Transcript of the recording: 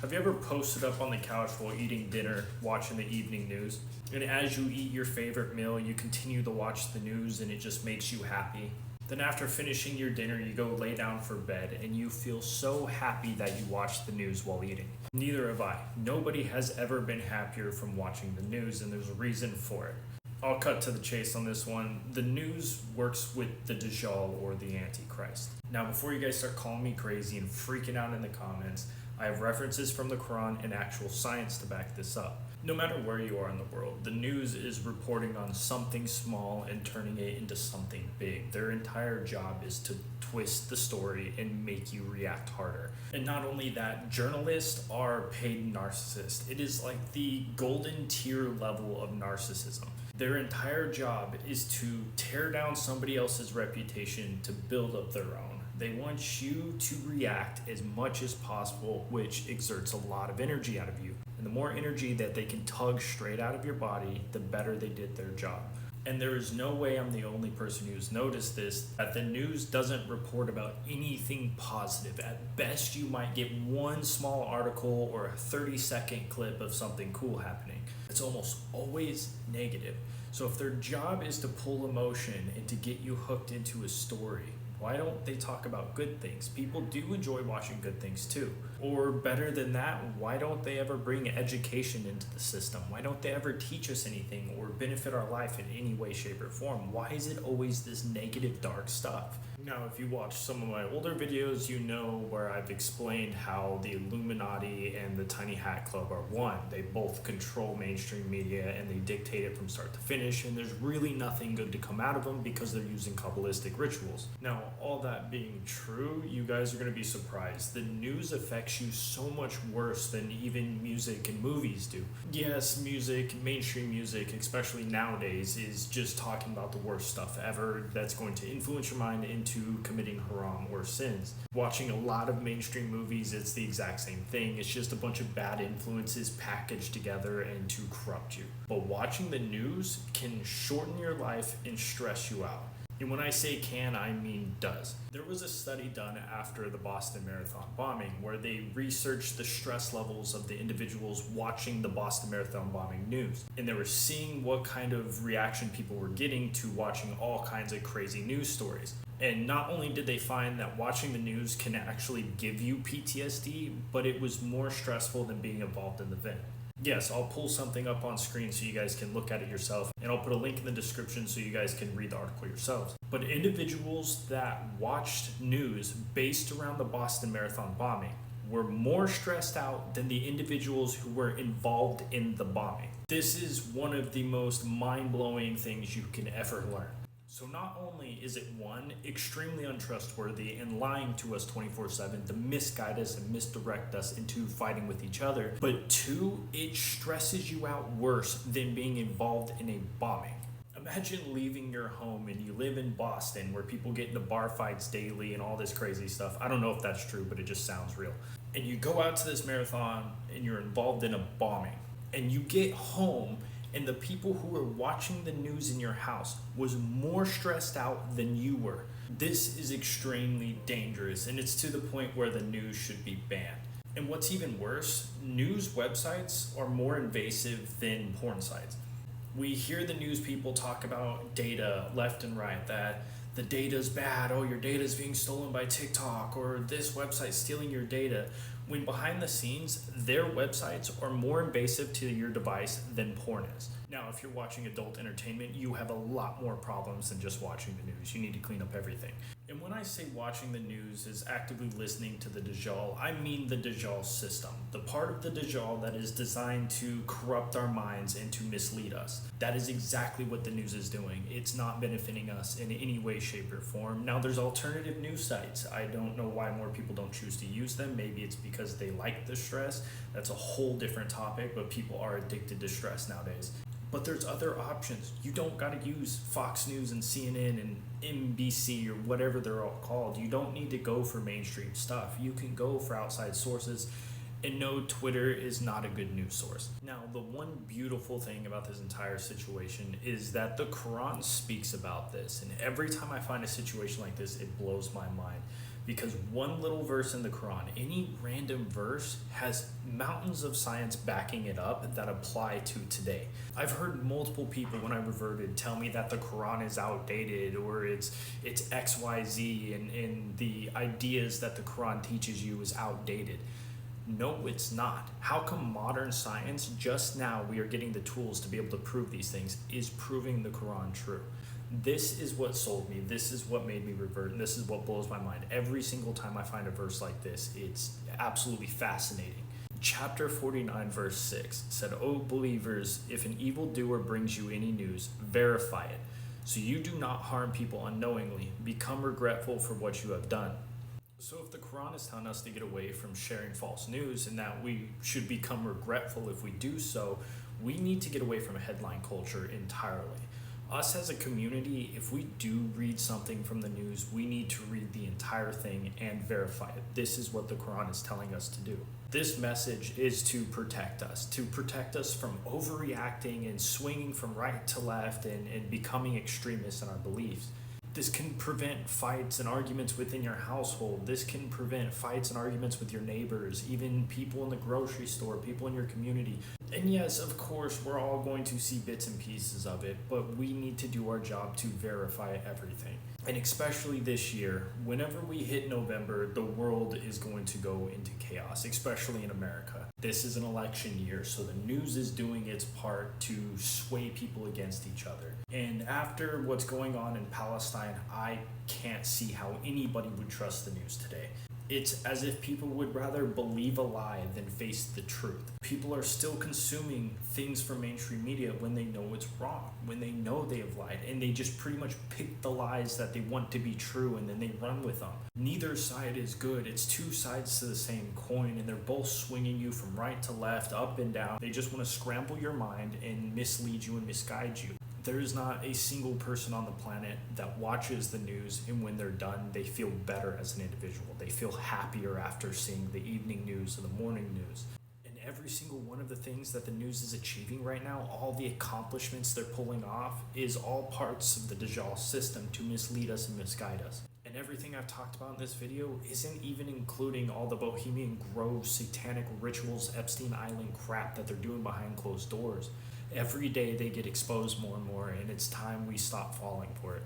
Have you ever posted up on the couch while eating dinner, watching the evening news? And as you eat your favorite meal, you continue to watch the news and it just makes you happy. Then after finishing your dinner, you go lay down for bed and you feel so happy that you watched the news while eating. Neither have I. Nobody has ever been happier from watching the news, and there's a reason for it. I'll cut to the chase on this one. The news works with the Dajjal or the Antichrist. Now, before you guys start calling me crazy and freaking out in the comments, I have references from the Quran and actual science to back this up. No matter where you are in the world, the news is reporting on something small and turning it into something big. Their entire job is to twist the story and make you react harder. And not only that, journalists are paid narcissists. It is like the golden tier level of narcissism. Their entire job is to tear down somebody else's reputation to build up their own. They want you to react as much as possible, which exerts a lot of energy out of you. And the more energy that they can tug straight out of your body, the better they did their job. And there is no way I'm the only person who's noticed this, that the news doesn't report about anything positive. At best, you might get one small article or a 30-second clip of something cool happening. It's almost always negative. So if their job is to pull emotion and to get you hooked into a story, why don't they talk about good things? People do enjoy watching good things too. Or better than that, why don't they ever bring education into the system? Why don't they ever teach us anything or benefit our life in any way, shape, or form? Why is it always this negative, dark stuff? Now, if you watch some of my older videos, you know where I've explained how the Illuminati and the Tiny Hat Club are one. They both control mainstream media and they dictate it from start to finish, and there's really nothing good to come out of them because they're using Kabbalistic rituals. Now, all that being true, you guys are going to be surprised. The news affects you so much worse than even music and movies do. Yes, music, mainstream music, especially nowadays, is just talking about the worst stuff ever that's going to influence your mind into committing haram or sins. Watching a lot of mainstream movies, it's the exact same thing. It's just a bunch of bad influences packaged together and to corrupt you. But watching the news can shorten your life and stress you out. And when I say can, I mean does. There was a study done after the Boston Marathon bombing where they researched the stress levels of the individuals watching the Boston Marathon bombing news. And they were seeing what kind of reaction people were getting to watching all kinds of crazy news stories. And not only did they find that watching the news can actually give you PTSD, but it was more stressful than being involved in the event. Yes, I'll pull something up on screen so you guys can look at it yourself, and I'll put a link in the description so you guys can read the article yourselves. But individuals that watched news based around the Boston Marathon bombing were more stressed out than the individuals who were involved in the bombing. This is one of the most mind-blowing things you can ever learn. So not only is it one, extremely untrustworthy and lying to us 24/7 to misguide us and misdirect us into fighting with each other, but two, it stresses you out worse than being involved in a bombing. Imagine leaving your home and you live in Boston where people get into bar fights daily and all this crazy stuff. I don't know if that's true, but it just sounds real. And you go out to this marathon and you're involved in a bombing, and you get home and the people who were watching the news in your house was more stressed out than you were. This is extremely dangerous, and it's to the point where the news should be banned. And what's even worse, news websites are more invasive than porn sites. We hear the news people talk about data left and right, that the data's bad, oh, your data's being stolen by TikTok, or this website's stealing your data. When behind the scenes, their websites are more invasive to your device than porn is. Now, if you're watching adult entertainment, you have a lot more problems than just watching the news. You need to clean up everything. And when I say watching the news is actively listening to the Dajjal, I mean the Dajjal system, the part of the Dajjal that is designed to corrupt our minds and to mislead us. That is exactly what the news is doing. It's not benefiting us in any way, shape, or form. Now, there's alternative news sites. I don't know why more people don't choose to use them. Maybe it's because they like the stress. That's a whole different topic, but people are addicted to stress nowadays. But there's other options. You don't got to use Fox News and CNN and NBC or whatever they're all called. You don't need to go for mainstream stuff. You can go for outside sources. And no, Twitter is not a good news source. Now, the one beautiful thing about this entire situation is that the Quran speaks about this. And every time I find a situation like this, it blows my mind. because one little verse in the Quran, any random verse, has mountains of science backing it up that apply to today. I've heard multiple people when I reverted tell me that the Quran is outdated, or it's XYZ, and the ideas that the Quran teaches you is outdated. No, it's not. How come modern science, just now we are getting the tools to be able to prove these things, is proving the Quran true? This is what sold me. This is what made me revert. And this is what blows my mind. Every single time I find a verse like this, it's absolutely fascinating. Chapter 49, verse 6 said, "O believers, if an evildoer brings you any news, verify it. So you do not harm people unknowingly. Become regretful for what you have done." So if the Quran is telling us to get away from sharing false news and that we should become regretful if we do so, we need to get away from headline culture entirely. Us as a community, if we do read something from the news, we need to read the entire thing and verify it. This is what the Quran is telling us to do. This message is to protect us from overreacting and swinging from right to left and becoming extremists in our beliefs. This can prevent fights and arguments within your household. This can prevent fights and arguments with your neighbors, even people in the grocery store, people in your community. And yes, of course, we're all going to see bits and pieces of it, but we need to do our job to verify everything. And especially this year, whenever we hit November, the world is going to go into chaos, especially in America. This is an election year, so the news is doing its part to sway people against each other. And after what's going on in Palestine, I can't see how anybody would trust the news today. It's as if people would rather believe a lie than face the truth. People are still consuming things from mainstream media when they know it's wrong, when they know they have lied, and they just pretty much pick the lies that they want to be true and then they run with them. Neither side is good. It's two sides to the same coin, and they're both swinging you from right to left, up and down. They just want to scramble your mind and mislead you and misguide you. There is not a single person on the planet that watches the news and when they're done, they feel better as an individual. They feel happier after seeing the evening news or the morning news. And every single one of the things that the news is achieving right now, all the accomplishments they're pulling off, is all parts of the Dajjal system to mislead us and misguide us. And everything I've talked about in this video isn't even including all the Bohemian Grove satanic rituals, Epstein Island crap that they're doing behind closed doors. Every day they get exposed more and more, and it's time we stop falling for it.